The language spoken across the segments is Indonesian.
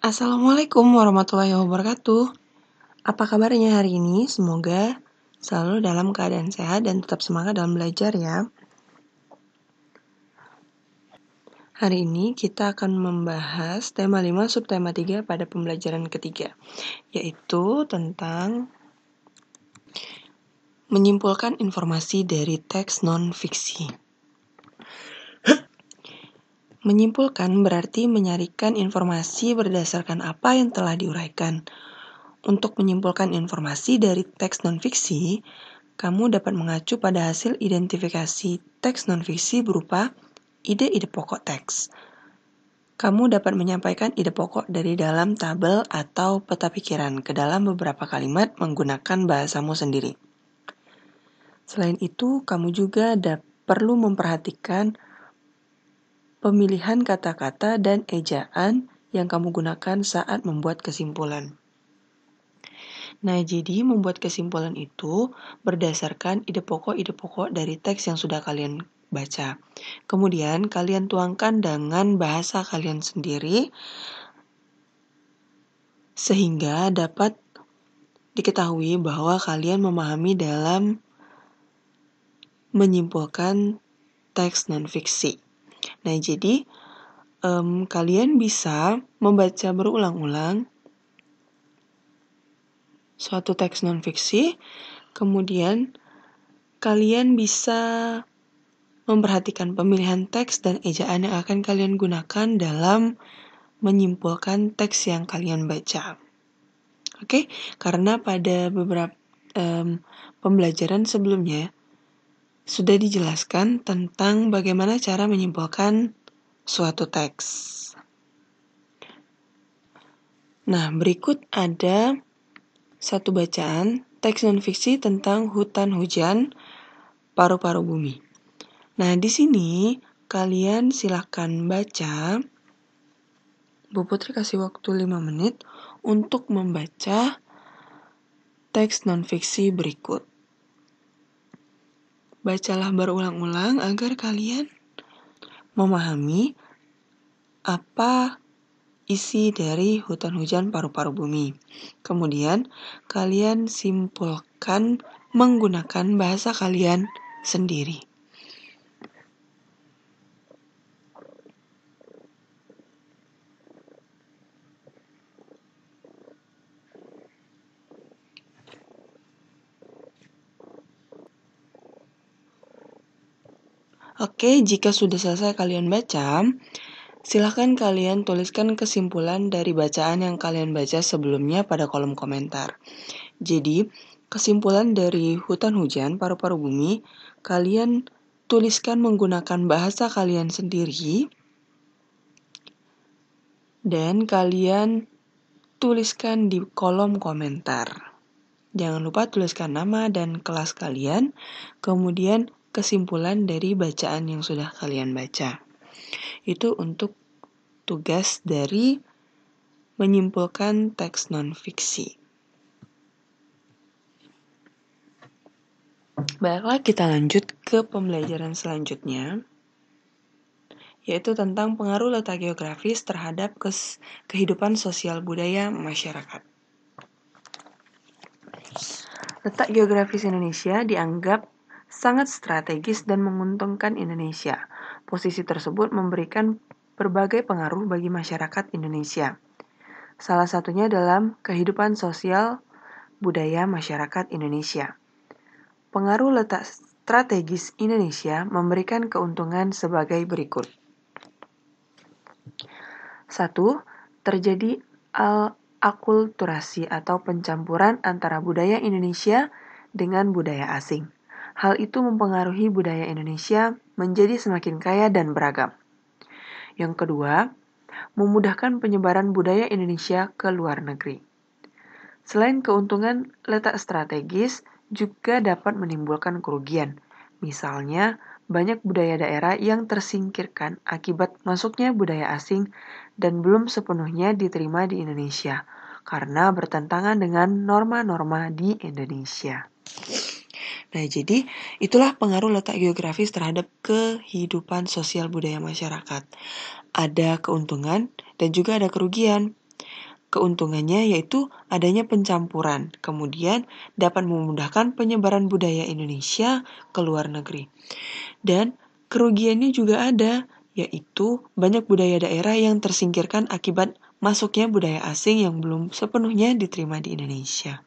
Assalamualaikum warahmatullahi wabarakatuh. Apa kabarnya hari ini? Semoga selalu dalam keadaan sehat dan tetap semangat dalam belajar ya. Hari ini kita akan membahas tema 5 subtema 3 pada pembelajaran ketiga, yaitu tentang menyimpulkan informasi dari teks non-fiksi. Menyimpulkan berarti menyarikan informasi berdasarkan apa yang telah diuraikan. Untuk menyimpulkan informasi dari teks non-fiksi, kamu dapat mengacu pada hasil identifikasi teks non-fiksi berupa ide-ide pokok teks. Kamu dapat menyampaikan ide pokok dari dalam tabel atau peta pikiran ke dalam beberapa kalimat menggunakan bahasamu sendiri. Selain itu, kamu juga perlu memperhatikan pemilihan kata-kata dan ejaan yang kamu gunakan saat membuat kesimpulan. Nah, jadi membuat kesimpulan itu berdasarkan ide pokok dari teks yang sudah kalian baca. Kemudian kalian tuangkan dengan bahasa kalian sendiri sehingga dapat diketahui bahwa kalian memahami dalam menyimpulkan teks non-fiksi. Nah, jadi kalian bisa membaca berulang-ulang suatu teks non-fiksi, kemudian kalian bisa memperhatikan pemilihan teks dan ejaan yang akan kalian gunakan dalam menyimpulkan teks yang kalian baca. Oke, karena pada beberapa pembelajaran sebelumnya sudah dijelaskan tentang bagaimana cara menyimpulkan suatu teks. Nah, berikut ada satu bacaan teks non-fiksi tentang hutan hujan paru-paru bumi. Nah, di sini kalian silakan baca. Bu Putri kasih waktu 5 menit untuk membaca teks non-fiksi berikut. Bacalah berulang-ulang agar kalian memahami apa isi dari hutan hujan paru-paru bumi. Kemudian, kalian simpulkan menggunakan bahasa kalian sendiri. Oke, jika sudah selesai kalian baca, silahkan kalian tuliskan kesimpulan dari bacaan yang kalian baca sebelumnya pada kolom komentar. Jadi, kesimpulan dari hutan hujan paru-paru bumi, kalian tuliskan menggunakan bahasa kalian sendiri, dan kalian tuliskan di kolom komentar. Jangan lupa tuliskan nama dan kelas kalian, kemudian kesimpulan dari bacaan yang sudah kalian baca. Itu untuk tugas dari menyimpulkan teks non-fiksi. Baiklah, kita lanjut ke pembelajaran selanjutnya, yaitu tentang pengaruh letak geografis terhadap kehidupan sosial budaya masyarakat. Letak geografis Indonesia dianggap sangat strategis dan menguntungkan Indonesia. Posisi tersebut memberikan berbagai pengaruh bagi masyarakat Indonesia. Salah satunya dalam kehidupan sosial budaya masyarakat Indonesia. Pengaruh letak strategis Indonesia memberikan keuntungan sebagai berikut. 1. Terjadi akulturasi atau pencampuran antara budaya Indonesia dengan budaya asing. Hal itu mempengaruhi budaya Indonesia menjadi semakin kaya dan beragam. Yang kedua, memudahkan penyebaran budaya Indonesia ke luar negeri. Selain keuntungan letak strategis, juga dapat menimbulkan kerugian. Misalnya, banyak budaya daerah yang tersingkirkan akibat masuknya budaya asing dan belum sepenuhnya diterima di Indonesia, karena bertentangan dengan norma-norma di Indonesia. Nah, jadi itulah pengaruh letak geografis terhadap kehidupan sosial budaya masyarakat. Ada keuntungan dan juga ada kerugian. Keuntungannya yaitu adanya pencampuran, kemudian dapat memudahkan penyebaran budaya Indonesia ke luar negeri. Dan kerugiannya juga ada, yaitu banyak budaya daerah yang tersingkirkan akibat masuknya budaya asing yang belum sepenuhnya diterima di Indonesia.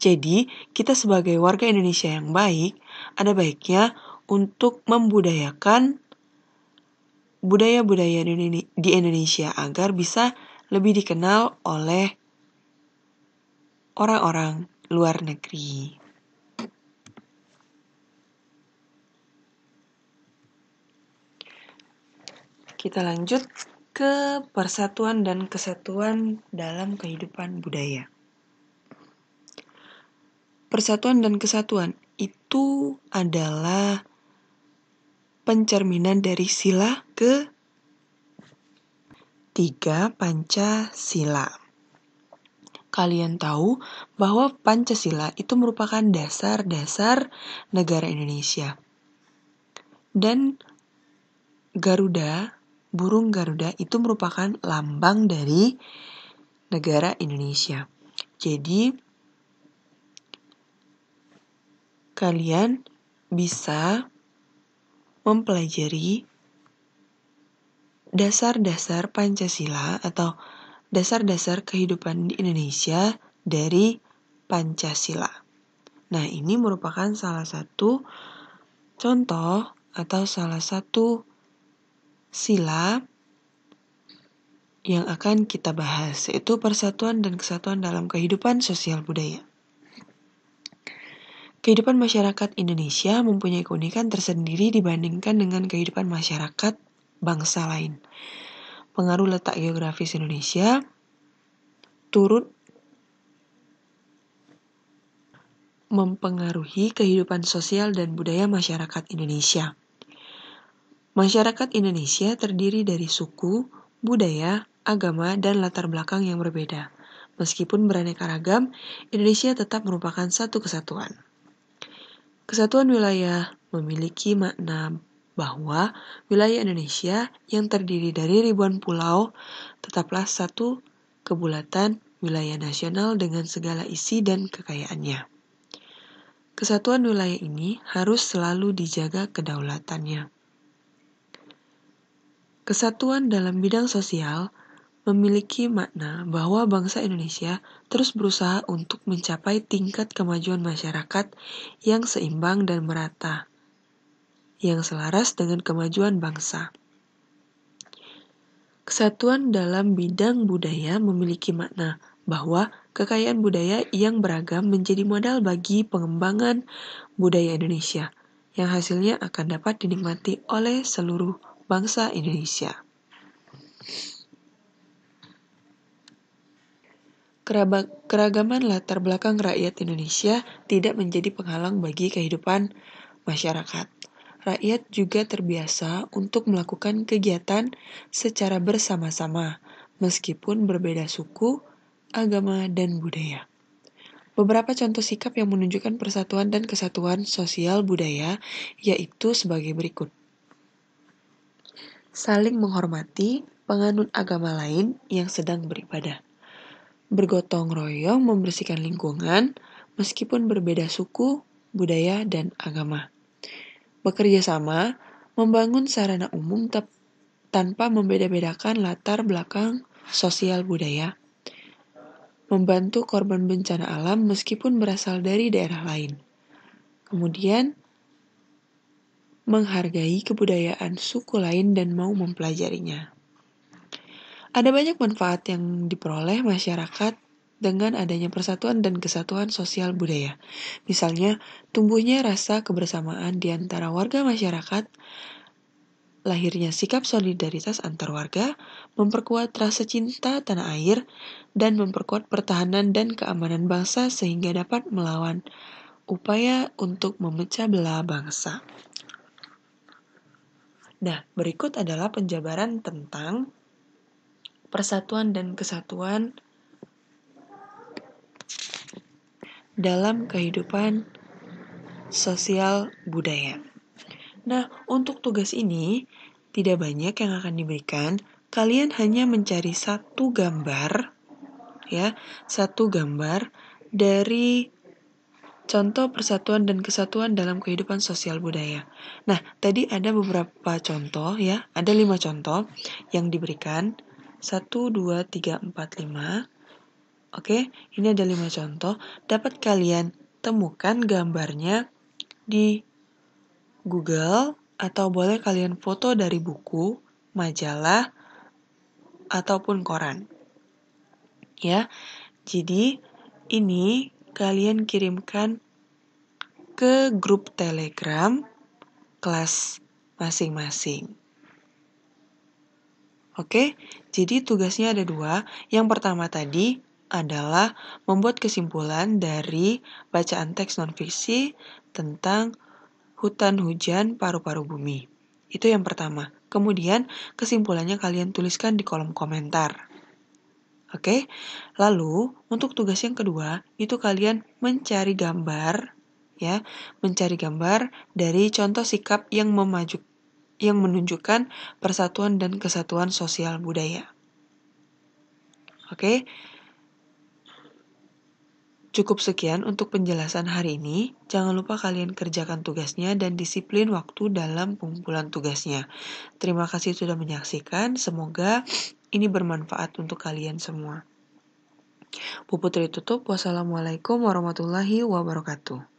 Jadi, kita sebagai warga Indonesia yang baik, ada baiknya untuk membudayakan budaya-budaya di Indonesia agar bisa lebih dikenal oleh orang-orang luar negeri. Kita lanjut ke persatuan dan kesatuan dalam kehidupan budaya. Persatuan dan kesatuan itu adalah pencerminan dari sila ke-3 Pancasila. Kalian tahu bahwa Pancasila itu merupakan dasar-dasar negara Indonesia. Dan Garuda, burung Garuda itu merupakan lambang dari negara Indonesia. Jadi, kalian bisa mempelajari dasar-dasar Pancasila atau dasar-dasar kehidupan di Indonesia dari Pancasila. Nah, ini merupakan salah satu contoh atau salah satu sila yang akan kita bahas, yaitu persatuan dan kesatuan dalam kehidupan sosial budaya. Kehidupan masyarakat Indonesia mempunyai keunikan tersendiri dibandingkan dengan kehidupan masyarakat bangsa lain. Pengaruh letak geografis Indonesia turut mempengaruhi kehidupan sosial dan budaya masyarakat Indonesia. Masyarakat Indonesia terdiri dari suku, budaya, agama, dan latar belakang yang berbeda. Meskipun beraneka ragam, Indonesia tetap merupakan satu kesatuan. Kesatuan wilayah memiliki makna bahwa wilayah Indonesia yang terdiri dari ribuan pulau tetaplah satu kebulatan wilayah nasional dengan segala isi dan kekayaannya. Kesatuan wilayah ini harus selalu dijaga kedaulatannya. Kesatuan dalam bidang sosial memiliki makna bahwa bangsa Indonesia terus berusaha untuk mencapai tingkat kemajuan masyarakat yang seimbang dan merata, yang selaras dengan kemajuan bangsa. Kesatuan dalam bidang budaya memiliki makna bahwa kekayaan budaya yang beragam menjadi modal bagi pengembangan budaya Indonesia, yang hasilnya akan dapat dinikmati oleh seluruh bangsa Indonesia. Keragaman latar belakang rakyat Indonesia tidak menjadi penghalang bagi kehidupan masyarakat. Rakyat juga terbiasa untuk melakukan kegiatan secara bersama-sama, meskipun berbeda suku, agama, dan budaya. Beberapa contoh sikap yang menunjukkan persatuan dan kesatuan sosial budaya yaitu sebagai berikut. Saling menghormati penganut agama lain yang sedang beribadah. Bergotong royong membersihkan lingkungan meskipun berbeda suku, budaya, dan agama. Bekerja sama membangun sarana umum tanpa membeda-bedakan latar belakang sosial budaya. Membantu korban bencana alam meskipun berasal dari daerah lain. Kemudian, menghargai kebudayaan suku lain dan mau mempelajarinya. Ada banyak manfaat yang diperoleh masyarakat dengan adanya persatuan dan kesatuan sosial budaya. Misalnya, tumbuhnya rasa kebersamaan di antara warga masyarakat, lahirnya sikap solidaritas antar warga, memperkuat rasa cinta tanah air, dan memperkuat pertahanan dan keamanan bangsa sehingga dapat melawan upaya untuk memecah belah bangsa. Nah, berikut adalah penjabaran tentang persatuan dan kesatuan dalam kehidupan sosial budaya. Nah, untuk tugas ini tidak banyak yang akan diberikan, kalian hanya mencari satu gambar dari contoh persatuan dan kesatuan dalam kehidupan sosial budaya. Nah, tadi ada beberapa contoh ya, ada 5 contoh yang diberikan. 1, 2, 3, 4, 5. Oke, ini ada 5 contoh. Dapat kalian temukan gambarnya di Google atau boleh kalian foto dari buku, majalah, ataupun koran. Ya, jadi ini kalian kirimkan ke grup Telegram kelas masing-masing. Oke, jadi tugasnya ada 2. Yang pertama tadi adalah membuat kesimpulan dari bacaan teks non-fiksi tentang hutan hujan paru-paru bumi. Itu yang pertama. Kemudian kesimpulannya kalian tuliskan di kolom komentar. Oke, lalu untuk tugas yang kedua itu kalian mencari gambar dari contoh sikap yang menunjukkan persatuan dan kesatuan sosial budaya. Oke, cukup sekian untuk penjelasan hari ini. Jangan lupa kalian kerjakan tugasnya dan disiplin waktu dalam pengumpulan tugasnya. Terima kasih sudah menyaksikan. Semoga ini bermanfaat untuk kalian semua. Bu Putri tutup. Wassalamualaikum warahmatullahi wabarakatuh.